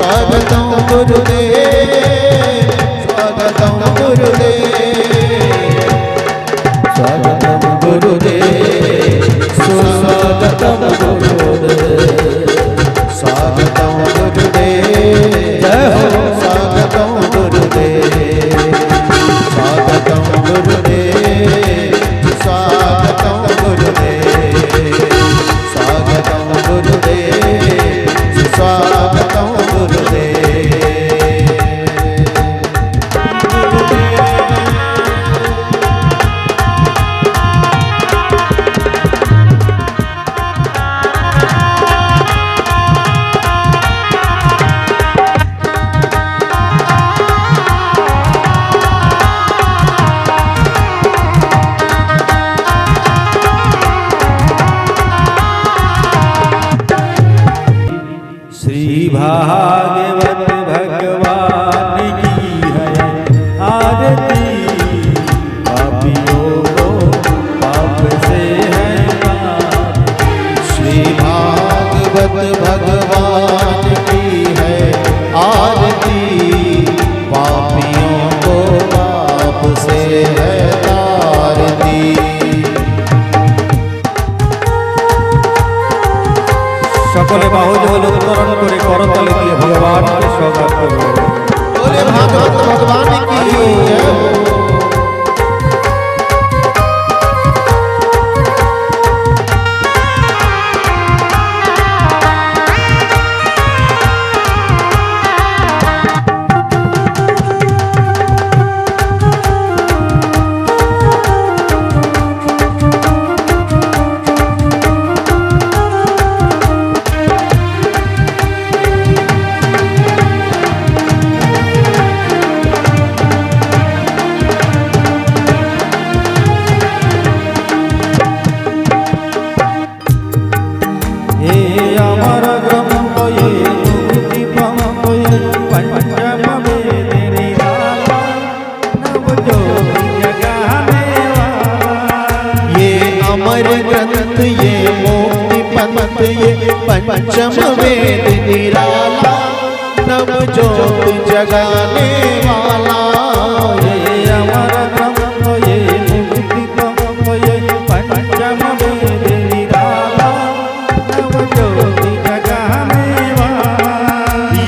स्वागतं गुरुदेव स्वागतं गुरुदेव स्वागतं गुरुदेव सुस्वागतं गुरुदेव स्वागतं गुरुदेव जय हो स्वागतं गुरुदेव स्वागतं गुरुदेव स्वागतं गुरुदेव स्वागतं गुरुदेव स्वागतं गुरुदेव भागवत भगवान की है आरती पापियों को पाप से है श्री भागवत भगवान की है आरती पापियों को पाप से है तारती सकले बाहुजल उत्तरण करे करतले दिए भगवान के स्वागत करो बोले भागवत भगवान की जय हो अमर ग्रंथ ये मुक्ति पंथ ये पंचम वेद निराला नव ज्योत जगाने वाला ये अमर ग्रंथ ये मुक्ति पंथ ये पंचम वेद निराला नव ज्योति जगाने वाला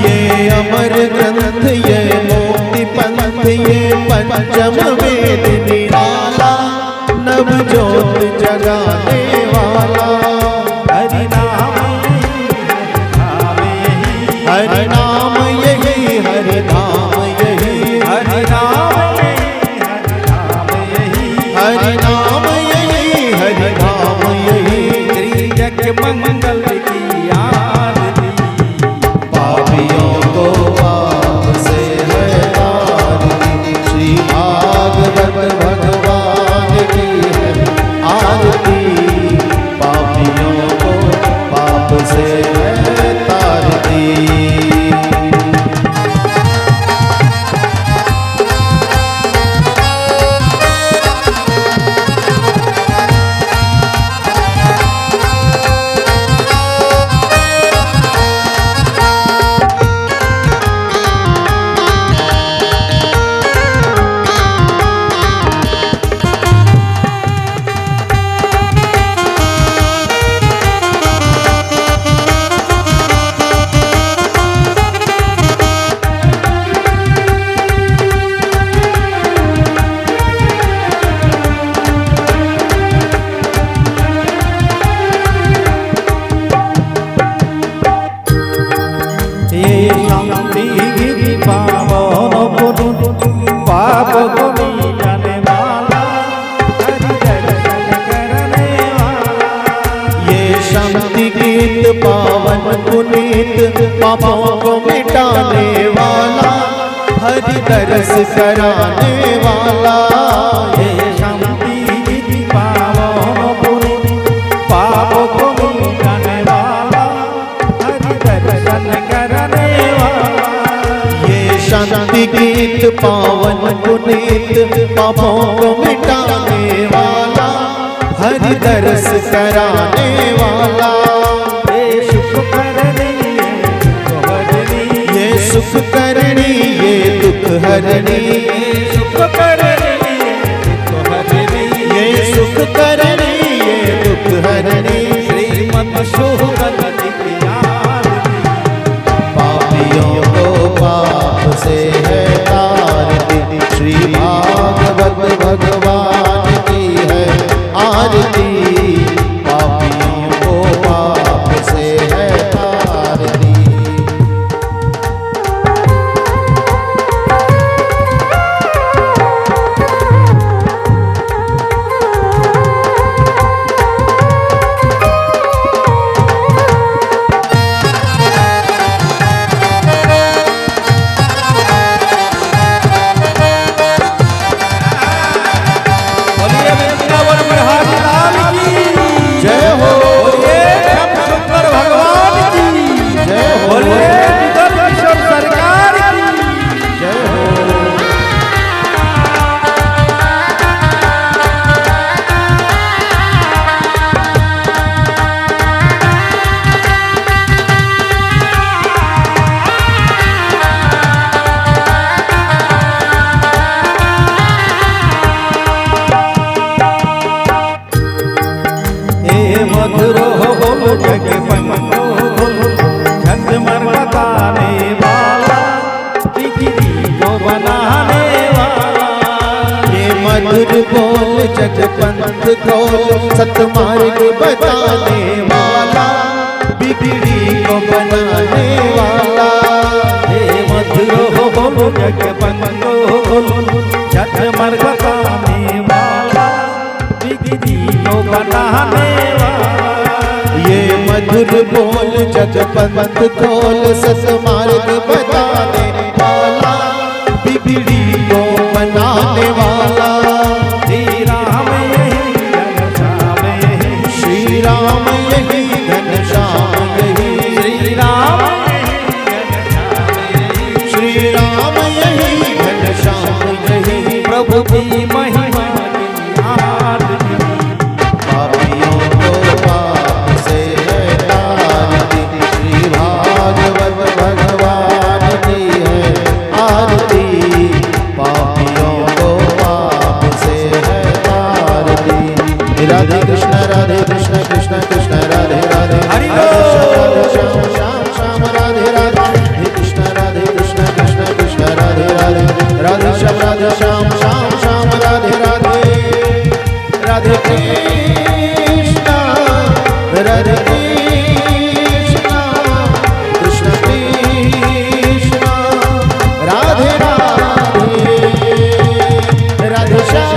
ये अमर ग्रंथ ये मुक्ति पंथ ये पंचम वेद निराला नव ज्योत जगाने वाला हरि नाम हरि नाम यही हरि नाम यही हरि नाम हरि नाम यही हरि नाम यही त्रिजग मंगल की आरती पापियों को पाप से है तारती श्री भागवत भगवान की है आरती पापियों को पाप से है तारती पाप को मिटाने वाला हरि दर्शन करने वाला ये शांति गीत पावन पुनीत पापों को मिटाने वाला हरि दर्श कराने वाला ये शांति गीत पावन पुनीत पाप को मिटाने वाला हरि दर्शन करने वाला शांति गीत पावन पुनीत पापों को मिटाने वाला हरि दर्श कराने वाला ये सुख करनी ये हरणी सुख करनी दुख हरनी ये सुख करणी ये दुख हरणी श्रीमद शुभगति की आरती पापियों को पाप से है तारती श्री भागवत भगवान की है आरती पापियों को पाप से है तारती बोलिए वृंदावन बिहारी लाल की जय हो बोलिए श्याम सुंदर भगवान की जय हो बोलिए निगम किशोर सरकार की जय हो हे मधुरो बोल जग पंगो बोल छत मरकाने वाला बिजली को बनाने वाला ये मधुर बोल जगपंथ खोल सतमार्ग बताने वाला बिगड़ी को बनाने वाला हे मधुरो बोल जग पंगो बोल छत मरकाने वाला बिजली को बनाने वाला ये मधुर बोल जगपंथ खोल सतमार्ग बताने वाला बिगड़ी को बनाने वाला श्री राम यही घनश्याम यही श्री राम यही घनश्याम यही श्री राम यही घनश्याम यही श्री राम यही घनश्याम यही प्रभु की महिमा की आरती पापियों को पाप से है तारती श्री भागवत भगवान की है आरती पापियों को पाप से है तारती राधे कृष्ण कृष्ण कृष्ण राधे राधे हरि राधे श्याम श्याम श्याम राधे राधे कृष्ण कृष्ण कृष्ण राधे राधे राधे श्याम श्याम श्याम राधे राधे राधे कृष्ण राधे कृष्ण कृष्ण कृष्ण राधे राधे राधे श्याम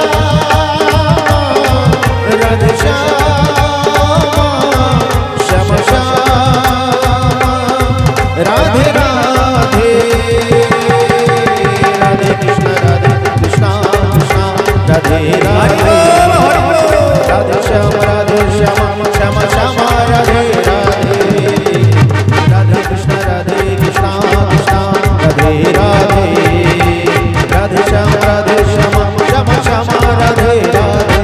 राधे श्याम श्याम श्याम राधे राधे राधे कृष्ण कृष्ण राधे राधे राधे श्याम श्याम श्याम राधे राधे राधे कृष्ण कृष्ण राधे राधे राधे श्याम श्याम श्याम राधे राधे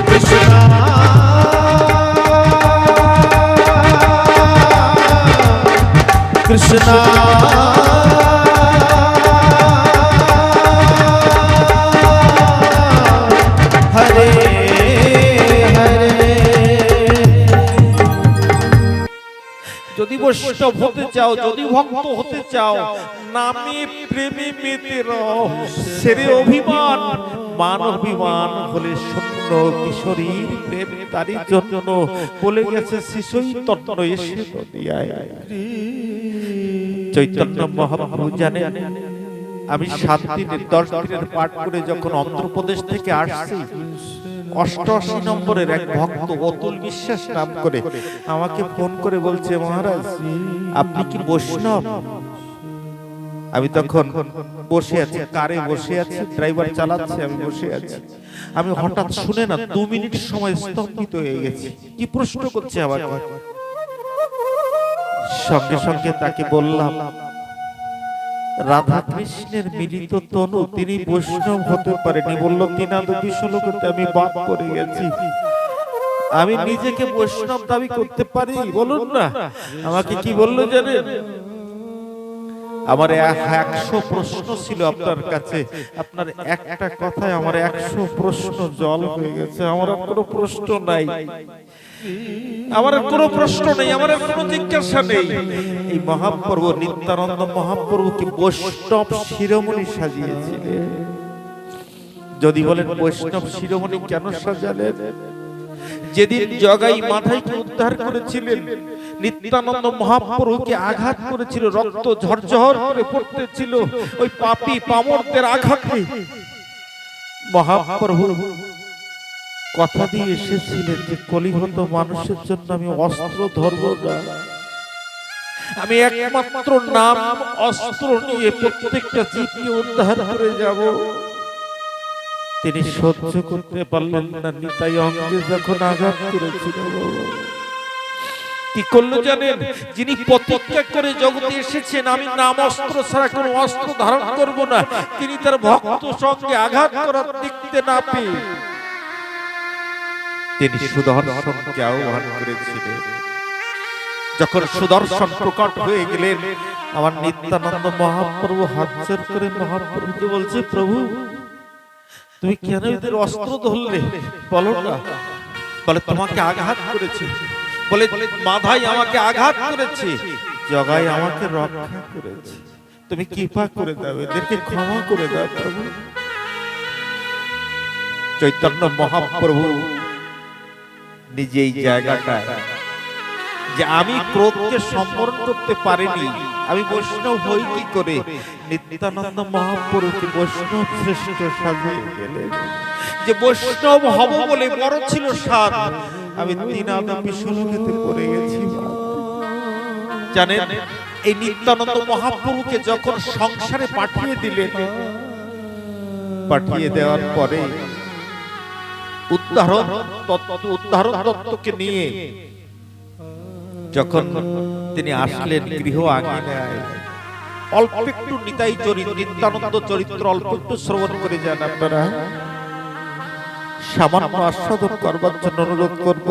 कृष्ण कृष्ण हरे हरे যদি বৈষ্ণব হতে চাও যদি ভক্ত হতে চাও নামে প্রেমে মেতে রও সেরে অভিমান মান অভিমান হলে শূন্য কিশোরীর প্রেম তারই জন্য বলে গেছে শিশুই তত্ত্ব এসে দুনিয়ায় চৈতন্য মহাপ্রভু জানেন আমি 7 দিনের 10 দিনের পাঠ করে যখন অন্ধ্রপ্রদেশ থেকে আসছি 88 নম্বরের এক ভক্ত অতুল বিশ্বাস নাম করে আমাকে ফোন করে বলছে মহারাজ আপনি কি বৈষ্ণব আমি তখন বসে আছি কারে বসে আছি ড্রাইভার চালাচ্ছে আমি বসে আছি আমি হঠাৎ শুনে না 2 মিনিট সময় স্তম্ভিত হয়ে গেছি কি প্রশ্ন করছে আমাকে সঙ্গে সঙ্গে তাকে বললাম রাধা কৃষ্ণের মিলিত তনু তিনি বৈষ্ণব হতে পারেনি বলল তিনাদবি শ্লোকতে আমি বাদ পড়ে গেছি আমি নিজেকে বৈষ্ণব দাবি করতে পারি বলুন না আমাকে কি বললো জানেন আমার 100 প্রশ্ন ছিল আপনার কাছে, আপনার একটা কথায় আমার 100 প্রশ্ন জল হয়ে গেছে। আমার আর কোনো প্রশ্ন নাই, আমার আর কোনো প্রশ্ন নেই, আমার আর কোনো জিজ্ঞাসা নেই। এই মহাপ্রভু নিত্যানন্দ মহাপ্রভুকে বৈষ্ণব শিরোমণি সাজিয়েছিলেন। যদি বলেন বৈষ্ণব শিরোমণি কেন সাজালেন? যেদিন জগাই মাথাইকে উদ্ধার করেছিলেন, নিত্যানন্দ মহাপ্রভুকে আঘাত করেছিল, রক্ত ঝরঝর করে পড়তেছিল, ওই পাপী পামরদের আঘাতে মহাপ্রভু কথা দিয়ে এসেছিলেন যে কলিহত মানুষের জন্য আমি অস্ত্র ধরব না, আমি একমাত্র নাম অস্ত্র নিয়ে প্রত্যেকটা জীবকে উদ্ধার করে যাব। তিনি সহ্য করতে পারলেন না, নিতাই অঙ্গে যখন আঘাত করেছিল, কি করলো জানেন? যিনি প্রতিজ্ঞা করে জগতে এসেছেন আমি নাম অস্ত্র ছাড়া কোনো অস্ত্র ধারণ করব না, তিনি তার ভক্ত সঙ্গে আঘাত করার দেখতে না পেয়ে তিনি সুদর্শনকে আহ্বান করেছিলেন। যখন সুদর্শন প্রকট হয়ে গেলেন, আমার নিত্যানন্দ মহাপ্রভু হাত জোড় করে মহাপ্রভুকে বলছে, প্রভু তুমি কেন এদের অস্ত্র ধরলে বলো না? বলে তোমাকে আঘাত করেছে, বলে মাধাই আমাকে আঘাত করেছে, জগাই আমাকে রক্ষা করেছে, তুমি কৃপা করে দাও, এদেরকে ক্ষমা করে দাও প্রভু। চৈতন্য মহাপ্রভু নিজে এই জায়গাটায় যে আমি ক্রোধকে সম্বরণ করতে পারিনি, আমি বৈষ্ণব হই কি করে, নিত্যানন্দ মহাপ্রভুকে বৈষ্ণব শ্রেষ্ঠ সাজিয়ে গেলেন। যে বৈষ্ণব হব বলে বড় ছিল সাধ, আমি 3 আনা বিশুল খেতে পড়ে গেছি। জানেন, এই নিত্যানন্দ মহাপ্রভুকে যখন সংসারে পাঠিয়ে দিলেন, পাঠিয়ে দেওয়ার পরে উদ্ধারণ তত্ত্বকে নিয়ে যখন তিনি আসলেন গৃহ আঙিনায়, অল্প একটু নিতাই চরিত্র, নিত্যানন্দ চরিত্র অল্প একটু শ্রবণ করে যান আপনারা, সামান্য আস্বাদন করবার জন্য অনুরোধ করব।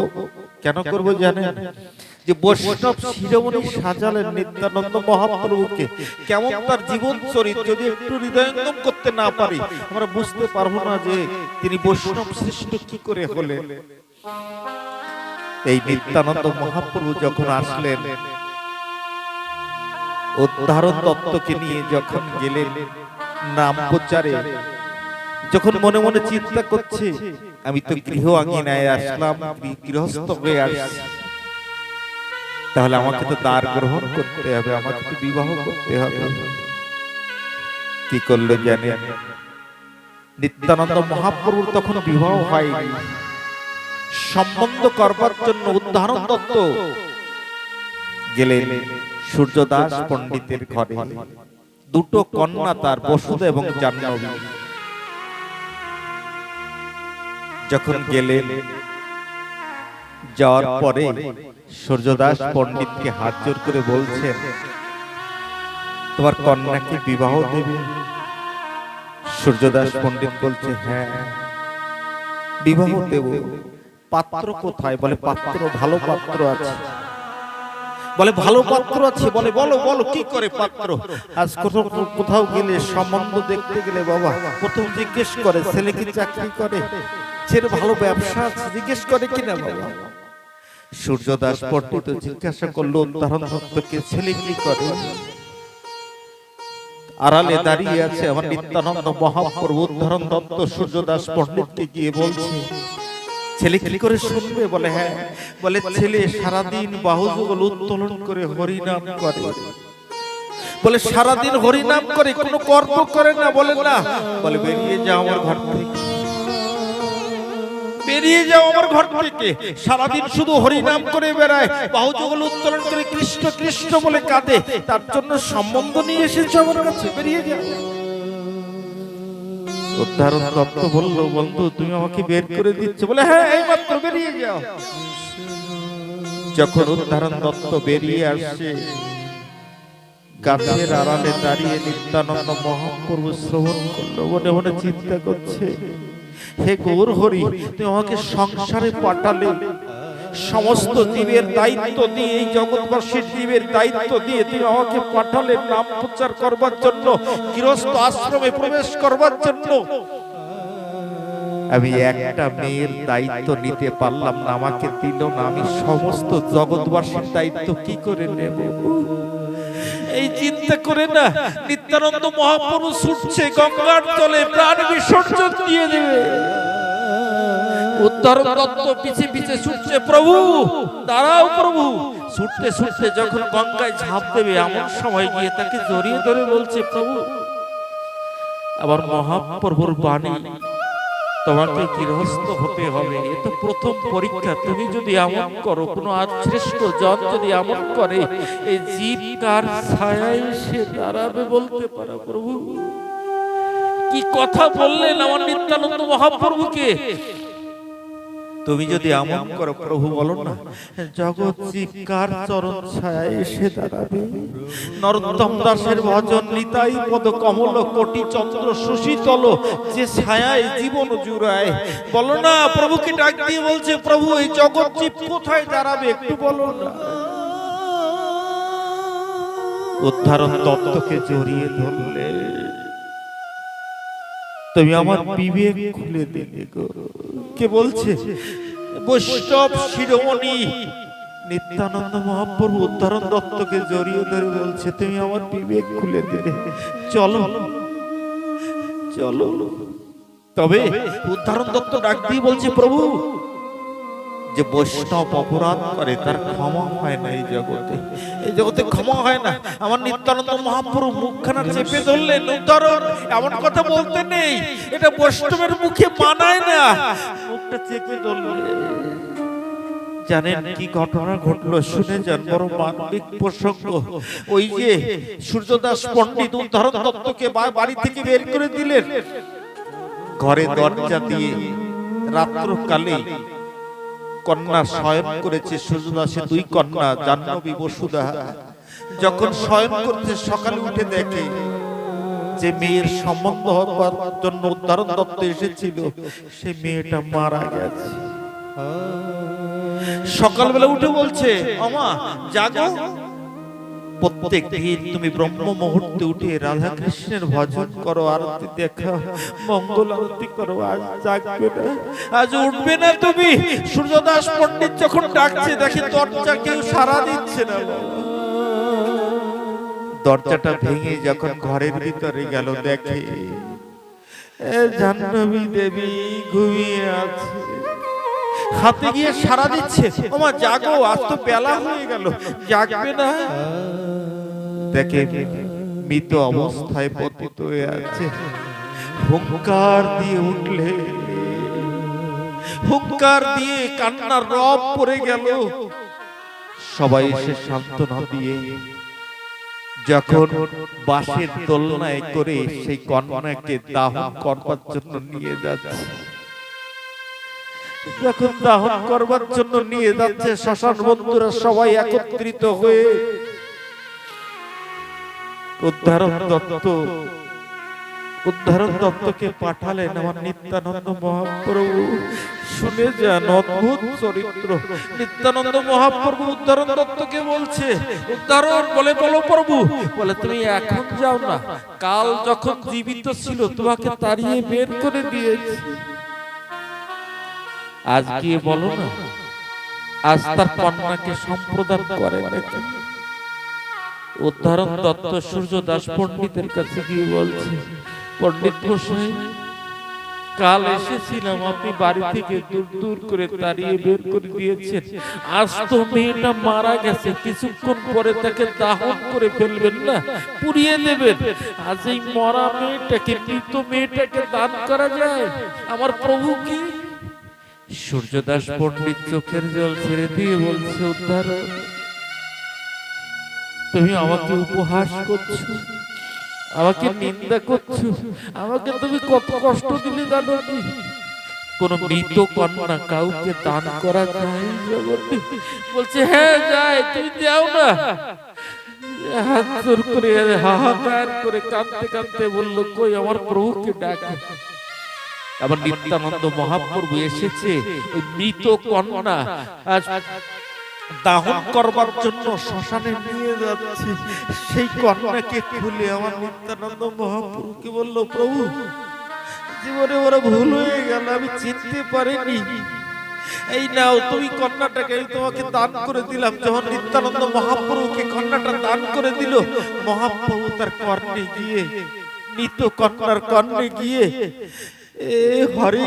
কেন করব জানেন? যে বৈষ্ণব শিরোমণি সাজালেন নিত্যানন্দ মহাপ্রভুকে, কেমন তার জীবন চরিত্র যদি একটু হৃদয়ঙ্গম করতে না পারি, আমরা বুঝতে পারবো না যে তিনি বৈষ্ণব শ্রেষ্ঠ কি করে হলেন। এই নিত্যানন্দ মহাপ্রভু যখন আসলেন, উদ্ধারণ তত্ত্বকে নিয়ে যখন গেলেন নাম প্রচারে, যখন মনে মনে চিন্তা করছে আমি তো গৃহ আঙিনায় আসলাম, গৃহস্থ হয়ে আসছি, তাহলে আমাকে তো দ্বার গ্রহণ করতে হবে, আমাকে তো বিবাহ করতে হবে। কি করলো জানেন? নিত্যানন্দ মহাপ্রভুর তখন বিবাহ হয়নি, সম্বন্ধ করবার জন্য উদ্ধারণ দত্ত গেলেন সূর্যদাস পণ্ডিতের ঘরে। 2 কন্যা তার, বসুধা এবং জাহ্নবী। যখন গেলেন, যাওয়ার পরে সূর্যদাস পণ্ডিতকে হাত জোড় করে বলছেন, তোমার কন্যাকে বিবাহ দেবে? সূর্যদাস পণ্ডিত বলছে, হ্যাঁ বিবাহ দেব। পাত্র কোথায়? বলে পাত্র, ভালো পাত্র আছে। বলে ভালো পাত্র আছে? বলে বলো বলো কি করে পাত্র? আজ কোথাও গেলে সম্বন্ধ দেখতে গেলে বাবা প্রথম জিজ্ঞেস করে ছেলে কি চাকরি করে, ছেলে ভালো ব্যবসা আছে, জিজ্ঞেস করে কিনা বাবা। সূর্যদাস পণ্ডিত জিজ্ঞাসা করলো উদ্ধারণ দত্তকে, ছেলে কি করে? আড়ালে দাঁড়িয়ে আছে আমার নিত্যানন্দ মহাপ্রভু। উদ্ধারণ দত্ত সূর্যদাস পণ্ডিতকে গিয়ে বলছে, ছেলে কি করে শুনবে? বলে হ্যাঁ। বলে ছেলে সারাদিন বাহুযুগল উত্তোলন করে হরিনাম করে। বলে সারাদিন হরিনাম করে, কোনো কর্ম করে না? বলে না। বলে বেরিয়ে যাও আমার ঘর থেকে, বেরিয়ে যাও আমার ঘর থেকে। সারাদিন শুধু হরিনাম করে বেড়ায়, বাহুযুগল উত্তোলন করে কৃষ্ণ কৃষ্ণ বলে কাঁদে, তার জন্য সম্বন্ধ নিয়ে এসেছো আমার কাছে, বেরিয়ে যাও। উদ্ধারণ দত্ত বলল, বন্ধু তুমি আমাকে বের করে দিচ্ছ? বলে হ্যাঁ, এইমাত্র বেরিয়ে যাও। যখন উদ্ধারণ দত্ত বেরিয়ে আসছে, গাছের আড়ালে দাঁড়িয়ে নিত্যানন্দ মহাপ্রভু শ্রবণ করলো, মনে মনে চিন্তা করছে, হে গৌর হরি, তুমি আমাকে সংসারে পাঠালে, সমস্ত জীবের দায়িত্ব দিয়ে, এই জগৎবাসীর জীবের দায়িত্ব দিয়ে তুমি আমাকে পাঠালে নাম প্রচার করবার জন্য, গৃহস্থ আশ্রমে প্রবেশ করবার জন্য। আমি একটা মেয়ের দায়িত্ব নিতে পারলাম না, আমাকে দিল না, আমি সমস্ত জগৎবাসীর দায়িত্ব কি করে নেব? এই চিন্তা করে না নিত্যানন্দ মহাপ্রভু ছুটছে গঙ্গার জলে, প্রাণ বিসর্জন দিয়ে দেবে। উদ্ধরণ দত্ত পিছে পিছে ছুটছে, প্রভু দাঁড়াও প্রভু। ছুটতে ছুটতে যখন গঙ্গায় ঝাঁপ দেবে, এমন সময় গিয়ে তাকে জড়িয়ে ধরে বলছে, প্রভু আবার মহাপ্রভুর বাণী, তোমাকে গৃহস্থ হতে হবে, এ তো প্রথম পরীক্ষা। তুমি যদি এমন করো, কোনো শ্রেষ্ঠ জন যদি এমন করে, এই জীব কার ছায়ায় সে দাঁড়াবে বলতে পারো? প্রভু কি কথা বললেন আমার নিত্যানন্দ মহাপ্রভুকে। তুমি যদি এমন করো প্রভু, বলো না, জগৎ জীব কার চরণ ছায়ায় এসে দাঁড়াবে? নরোত্তম দাসের ভজন, নিতাই পদ কমল কোটি চন্দ্র সুশীতল, যে ছায়ায় জীবন জুড়ায়। বলো না, প্রভুকে ডাক দিয়ে বলছে, প্রভু এই জগৎ জীব কোথায় দাঁড়াবে একটু বলো না। উদ্ধারণ তত্ত্বকে জড়িয়ে ধরলে, তুমি আমার বিবেক খুলে দিলে গো। কে বলছে? বৈষ্ণব শিরোমণি নিত্যানন্দ মহাপ্রভু উদ্ধরণ দত্তকে জড়িয়ে ধরে বলছে, তুমি আমার বিবেক খুলে দিলে, চলো চলো। তবে উদ্ধরণ দত্ত ডাক দিয়ে বলছে, প্রভু যে বৈষ্ণব অপরাধ করে তার ক্ষমা হয় না, এই জগতে ক্ষমা হয় না। আমার নিত্যানন্দ মহাপ্রভু মুখখানা চেপে ধরলেন, উদ্ধরণ এমন কথা বলতে নেই, এটা বৈষ্ণবের মুখে মানায় না। মুখটা চেপে ধরলেন। জানেন কি ঘটনা ঘটলো? শুনে যান, বড় মানবিক প্রসঙ্গ। ওই যে সূর্যদাস পণ্ডিত উদ্ধরণ দত্তকে বাড়ি থেকে বের করে দিলেন, ঘরে দরজা দিয়ে রাত্রকালে কন্যা শয়ন করেছে। সূর্যদাসের দুই কন্যা জাহ্নবী বসুধা যখন শয়ন করতে, সকালে উঠে দেখে যে মেয়ের সম্বন্ধ হবার জন্য উদ্ধরণ দত্ত এসেছিল, সে মেয়েটা মারা গেছে। সকালবেলা উঠে বলছে, আমা জাগো, প্রত্যেক দিন তুমি ব্রহ্ম মুহূর্তে উঠে রাধা কৃষ্ণের ভজন করো, আরতি দেখা, মঙ্গল আরতি করো, আজ জাগবে না, আজ উঠবে না তুমি। সূর্যদাস পণ্ডিত যখন ডাকছে, দেখে দরজা কেউ সাড়া দিচ্ছে না। দরজাটা ভেঙে যখন ঘরের ভিতরে গেল, দেখে জাহ্নবী দেবী ঘুমিয়ে আছে। হাতে গিয়ে সাড়া দিচ্ছে, ওমা জাগো, আজ তো বেলা হয়ে গেল, জাগবে না। দেখে মৃত অবস্থায় পতিত হয়ে আছে। হুঙ্কার দিয়ে উঠলে, হুঙ্কার দিয়ে কান্নার রব পড়ে গেল। সবাই এসে সান্ত্বনা দিয়ে যখন বাঁশের দোলনায় করে সেই কন্যাকে দাহন করবার জন্য নিয়ে যাচ্ছে, যখন দাহন করবার জন্য নিয়ে যাচ্ছে, শ্মশান বন্ধুরা সবাই একত্রিত হয়ে উদ্ধরণ দত্তকে পাঠালেন আমার নিত্যানন্দ মহাপ্রভু। শুনে যান, অদ্ভুত চরিত্র। নিত্যানন্দ মহাপ্রভু উদ্ধরণ দত্তকে বলছে, উদ্ধরণ বলে, বলো প্রভু। বলে, তুমি এখন যাও না, কাল যখন জীবিত ছিল তোমাকে তাড়িয়ে বের করে দিয়েছি, আজ গিয়ে বলো না, আজ তার কন্যাকে সম্প্রদান করে নাকি। উদ্ধরণ দত্ত সূর্যদাস পণ্ডিতের কাছে গিয়ে বলছে, পণ্ডিত মশাই, কাল এসেছিলাম, আপনি বাড়ি থেকে দূর দূর করে তাড়িয়ে বের করে দিয়েছেন, আজ তো মেয়েটা মারা গেছে, কিছুক্ষণ পরে তাকে দাহন করে ফেলবেন না, পুড়িয়ে দেবেন, আজ এই মরা মেয়েটাকে, মৃত মেয়েটাকে দান করা যায় আমার প্রভু কি? সূর্যদাস পণ্ডিত চোখের জল ছেড়ে দিয়ে বলছে, উদ্ধরণ তুমি আমাকে উপহাস করছো, আমাকে নিন্দা করছো, আমাকে তুমি কত কষ্ট দিলে জানো কি? কোন মৃত কন্যা কাউকে দান করা যায়? বলছে, হ্যাঁ যায়, তুমি যাও না। হাত জোর করে, হাহাকার করে, কাঁদতে কাঁদতে বললো, কই আমার প্রভুকে ডাকো। আবার নিত্যানন্দ মহাপ্রভু এসেছে ওই মৃত কন্যা আজ দাহন করবার জন্য শ্মশানে নিয়ে যাচ্ছে। সেই কন্যাকে খুলে আমার নিত্যানন্দ মহাপ্রভুকে বলল, প্রভু জীবনে ওরা ভুল হয়ে গেল, আমি চিনতে পারিনি, এই নাও তুমি কন্যাটাকে, আমি তোমাকে দান করে দিলাম। যখন নিত্যানন্দ মহাপ্রভুকে কন্যাটা দান করে দিল, মহাপ্রভু তার কর্ণে গিয়ে, মৃত কন্যার কর্ণে গিয়ে হরে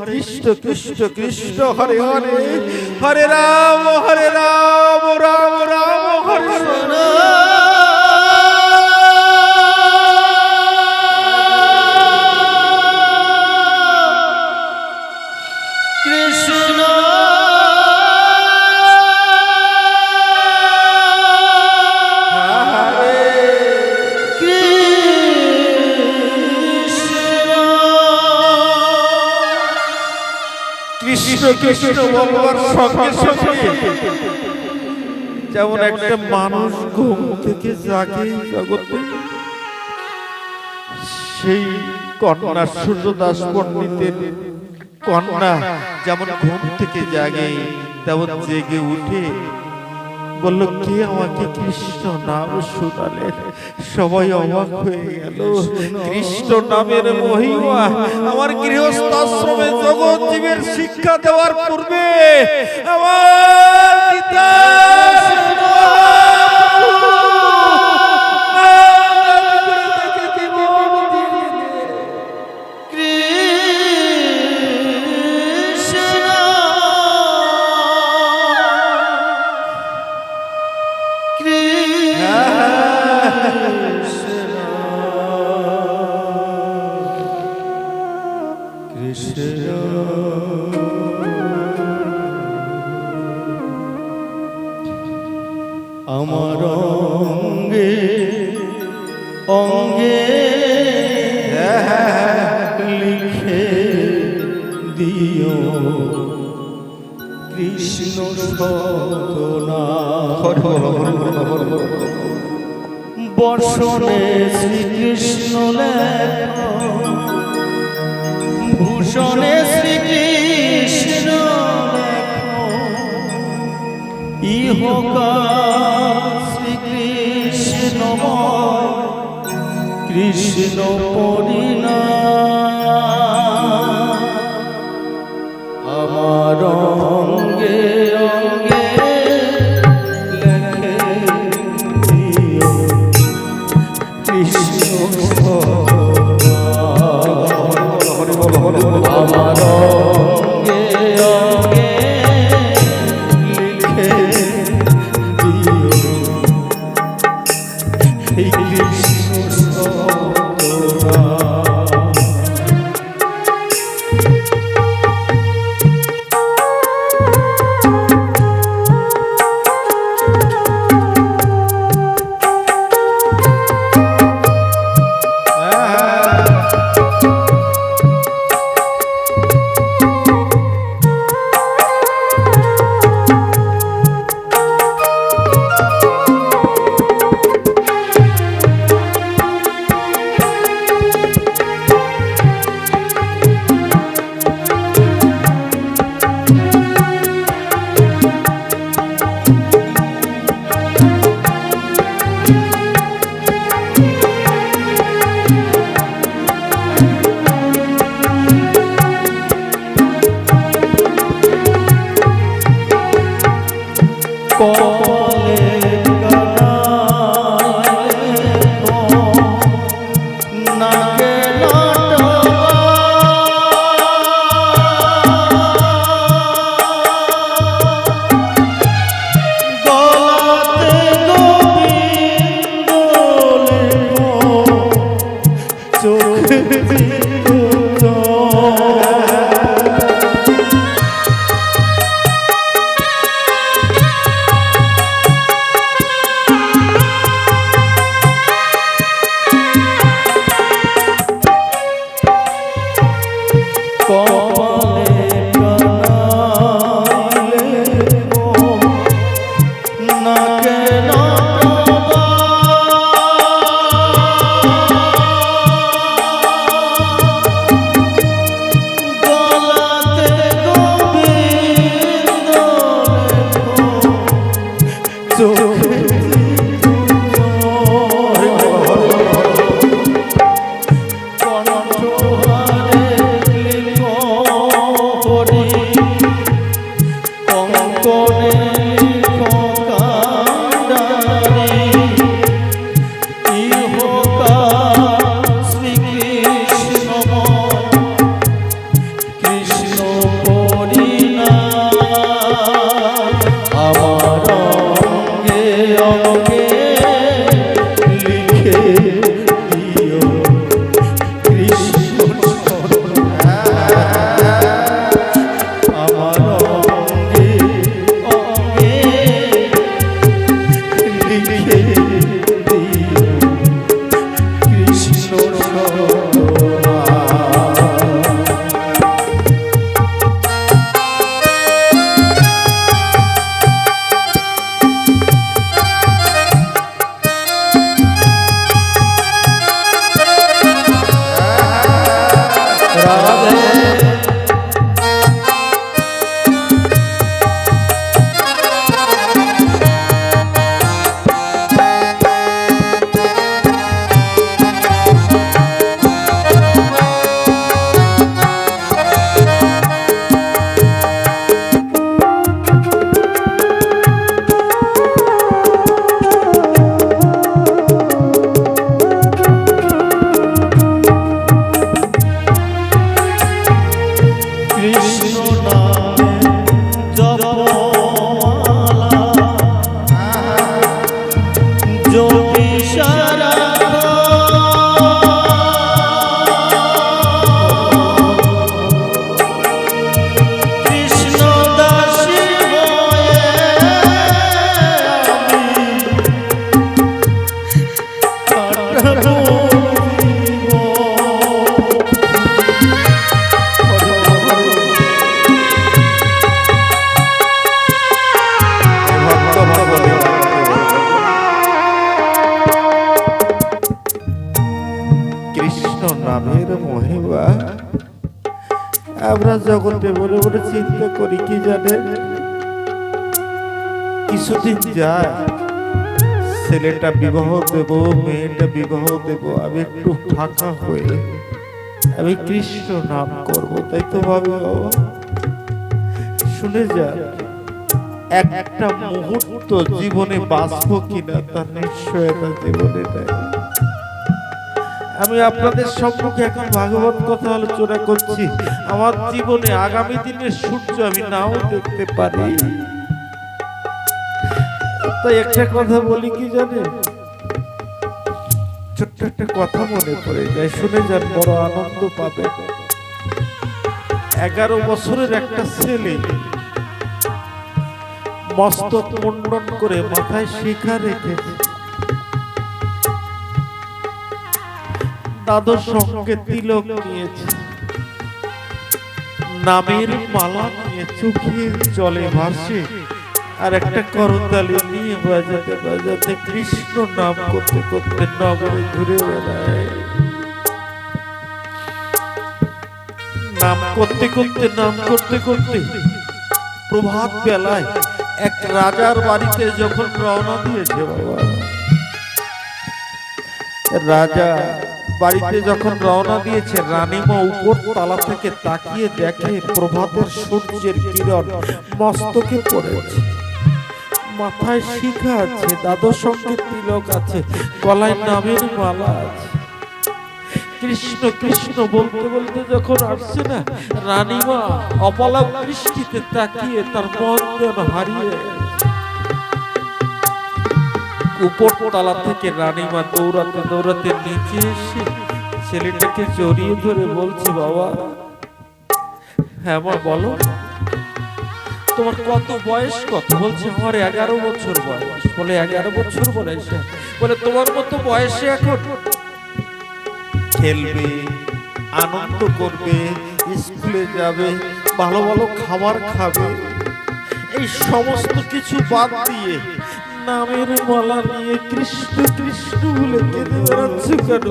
কৃষ্ণ কৃষ্ণ কৃষ্ণ হরে হরে, হরে রাম রাম রাম হরে হরে। কৃষ্ণ বলবার সঙ্গে সঙ্গে যেমন একটা মানুষ ঘুম থেকে জাগে জগতে, সেই কন্যা সূর্যদাস পণ্ডিতের কন্যা যেমন ঘুম থেকে জাগে, তেমন জেগে উঠে বলল, কে আমাকে কৃষ্ণ নাম শোনালেন? সবাই অবাক হয়ে গেল। কৃষ্ণ নামের মহিমা আমার গৃহস্থ আশ্রমে জগৎ জীবের শিক্ষা দেওয়ার পূর্বে আমার পিতা আমার অঙ্গে অঙ্গে লিখে দিও কৃষ্ণ বর্ষণে শ্রীকৃষ্ণ লেখ, ভূষণে শ্রীকৃষ্ণ লেখ, ইহকাল শ্রীকৃষ্ণময় কৃষ্ণ পরিণাম। আমার অঙ্গে অঙ্গে লেখে দিও কৃষ্ণ আমার অঙ্গে অঙ্গে লিখে দিও এই কৃষ্ণ কৃষ্ণ নামের মহিমা আমরা জগতে বলে বলে চিন্তা করি, কি জানেন, কিছুদিন যায় ছেলেটা বিবাহ দেব, মেয়েটা বিবাহ দেব, আমি একটু ফাঁকা হয়ে আমি কৃষ্ণ নাম করব, তাই তো ভাবে বাবা। শুনে যা, একটা মুহূর্ত জীবনে বাঁচবো কিনা তার নিশ্চয়তা জীবনে নেই। আমি আপনাদের সম্মুখে এখন ভাগবত কথা আলোচনা করছি। আমার জীবনে আগামী দিনের সূর্য আমি নাও দেখতে পারি, তাই একটা কথা বলি, কি জানে, ছোট্ট একটা কথা মনে পড়ে যায়, শুনে যান, বড় আনন্দ পাবে। 11 বছরের একটা ছেলে মস্তক মুন্ডন করে মাথায় শিখা রেখেছে, দাদুর সঙ্গে তিলক নিয়েছে, নামের মালা নিয়ে চোখে জলে ভাসে, আর একটা করতালি নিয়ে বাজাতে বাজাতে কৃষ্ণ নাম করতে করতে নগরে ঘুরে বেড়ায়। নাম করতে করতে নাম করতে করতে প্রভাত বেলায় এক রাজার বাড়িতে যখন রওনা দিয়েছে, বাবা, রাজা বাড়িতে যখন রওনা দিয়েছে, রানীমা উপর তলা থেকে তাকিয়ে দেখে প্রভাতের সূর্যের কিরণ মস্তকে পড়েছে, মাথায় শিখা আছে, দাদুর সঙ্গে তিলক আছে, গলায় নামের মালা আছে। কৃষ্ণ কৃষ্ণ বলতে বলতে যখন আসছে না, রানীমা অপলক দৃষ্টিতে তাকিয়ে তার মন যেন হারিয়ে। উপর তলা থেকে রানীমা দৌড়াতে দৌড়াতে নিচে এসে ছেলেটাকে জড়িয়ে ধরে বলছে, বাবা, হ্যাঁ মা বলো, তোমার কত বয়স কত? বলছে আমার 11 বছর বয়স। বলে 11 বছর বয়স? বলে তোমার মতো বয়সে এখন খেলবে, আনন্দ করবে, স্কুলে যাবে, ভালো ভালো খাবার খাবে, এই সমস্ত কিছু বাদ দিয়ে নামের মালা নিয়ে কৃষ্ণ কৃষ্ণ বলে কেঁদে বেড়াচ্ছে কেন?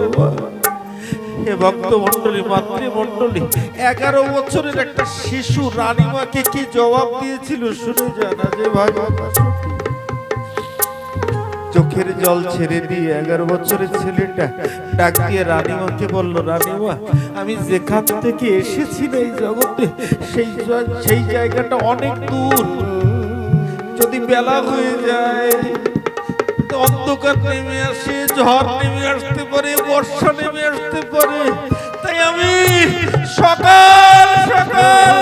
হে ভক্ত মন্ডলী, মাতৃমন্ডলী, 11 বছরের একটা শিশু রানীমাকে কি জবাব দিয়েছিল শুনে জানা যে, ভাই চোখের জল ছেড়ে দিয়ে 11 বছরের ছেলেটা ডাক দিয়ে রানীমাকে বলল, রানীমা, আমি যেখান থেকে এসেছি না এই জগতে, সেই জায়গাটা অনেক দূর, যদি বেলা হয়ে যায়, অন্ধকার নেমে আসে, ঝড় নেমে আসতে পারে, বর্ষা নেমে আসতে পারে, তাই আমি সকাল সকাল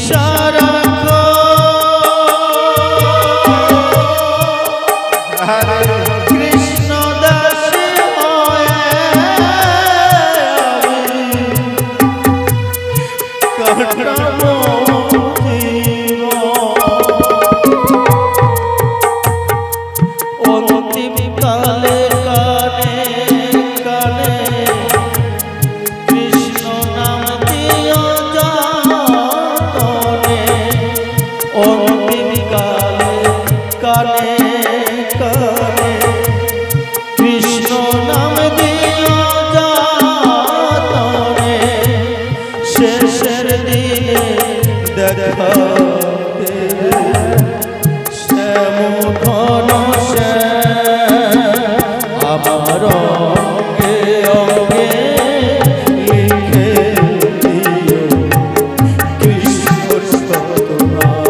সারা অন্তিম কালে কানে কানে কৃষ্ণ নাম দিও যাতনে শেষের দিনে দেখা দেবে শ্যাম ঘন শ্যাম আমার অঙ্গে অঙ্গে লিখে দিও কৃষ্ণ শতনাম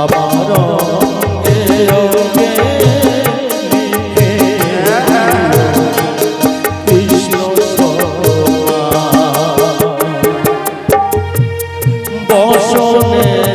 আমার অঙ্গে অঙ্গে লিখে দিও কৃষ্ণ শতনাম বসনে